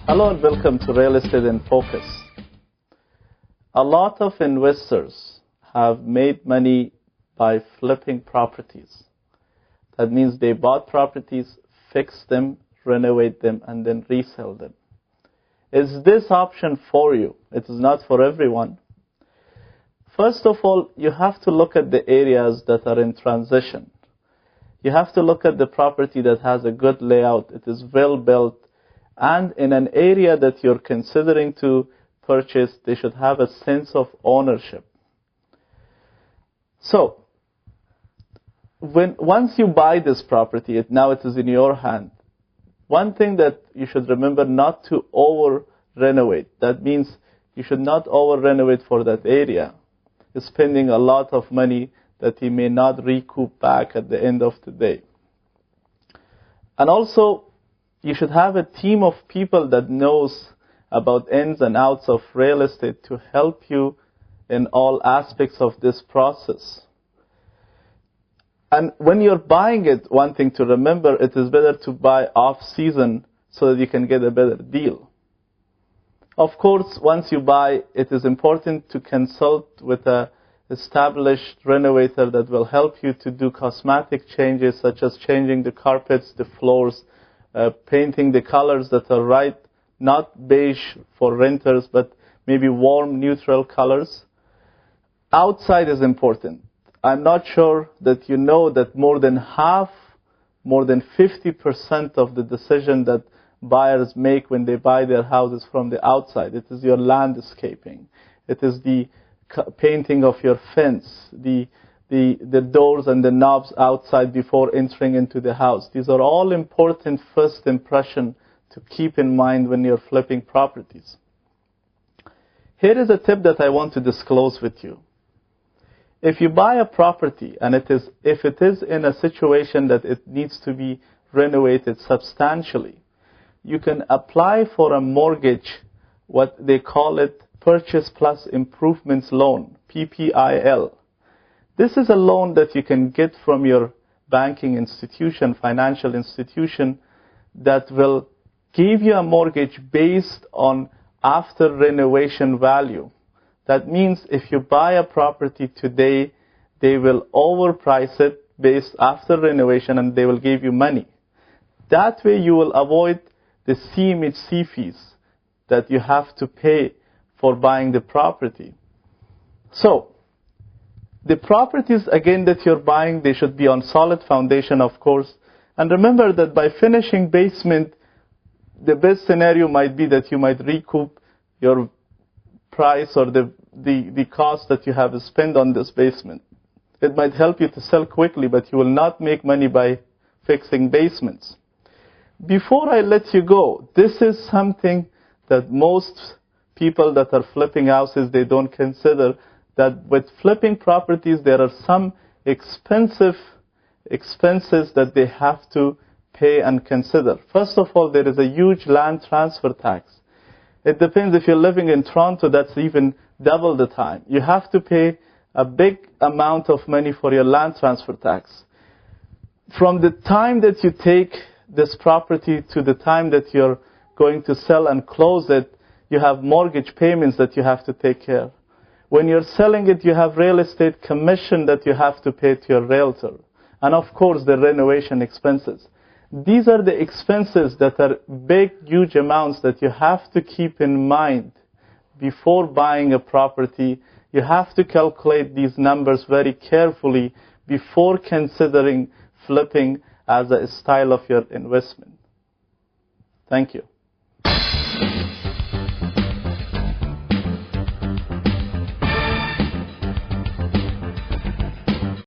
Hello and welcome to Real Estate in Focus. A lot of investors have made money by flipping properties. That means they bought properties, fixed them, renovate them, and then resell them. Is this option for you? It is not for everyone. First of all, you have to look at the areas that are in transition. You have to look at the property that has a good layout, it is well built, and in an area that you're considering to purchase, they should have a sense of ownership. So, once you buy this property, now it is in your hand. One thing that you should remember, not to over-renovate. That means you should not over-renovate for that area. You're spending a lot of money that you may not recoup back at the end of the day. And also, you should have a team of people that knows about ins and outs of real estate to help you in all aspects of this process. And when you're buying it, one thing to remember, it is better to buy off-season so that you can get a better deal. Of course, once you buy, it is important to consult with an established renovator that will help you to do cosmetic changes, such as changing the carpets, the floors, painting the colors that are right, not beige for renters, but maybe warm, neutral colors. Outside is important. I'm not sure that you know that more than 50% of the decision that buyers make when they buy their houses from the outside. It is your landscaping. It is the painting of your fence, the doors and the knobs outside before entering into the house. These are all important first impression to keep in mind when you're flipping properties. Here is a tip that I want to disclose with you. If you buy a property and if it is in a situation that it needs to be renovated substantially, you can apply for a mortgage, what they call it, Purchase Plus Improvements Loan, PPIL. This is a loan that you can get from your banking institution, financial institution, that will give you a mortgage based on after renovation value. That means if you buy a property today, they will overprice it based after renovation and they will give you money. That way you will avoid the CMHC fees that you have to pay for buying the property. So, the properties, again, that you're buying, they should be on solid foundation, of course. And remember that by finishing basement, the best scenario might be that you might recoup your price or the cost that you have spent on this basement. It might help you to sell quickly, but you will not make money by fixing basements. Before I let you go, this is something that most people that are flipping houses, they don't consider, that with flipping properties, there are some expenses that they have to pay and consider. First of all, there is a huge land transfer tax. It depends. If you're living in Toronto, that's even double the time. You have to pay a big amount of money for your land transfer tax. From the time that you take this property to the time that you're going to sell and close it, you have mortgage payments that you have to take care of. When you're selling it, you have real estate commission that you have to pay to your realtor. And of course, the renovation expenses. These are the expenses that are big, huge amounts that you have to keep in mind before buying a property. You have to calculate these numbers very carefully before considering flipping as a style of your investment. Thank you.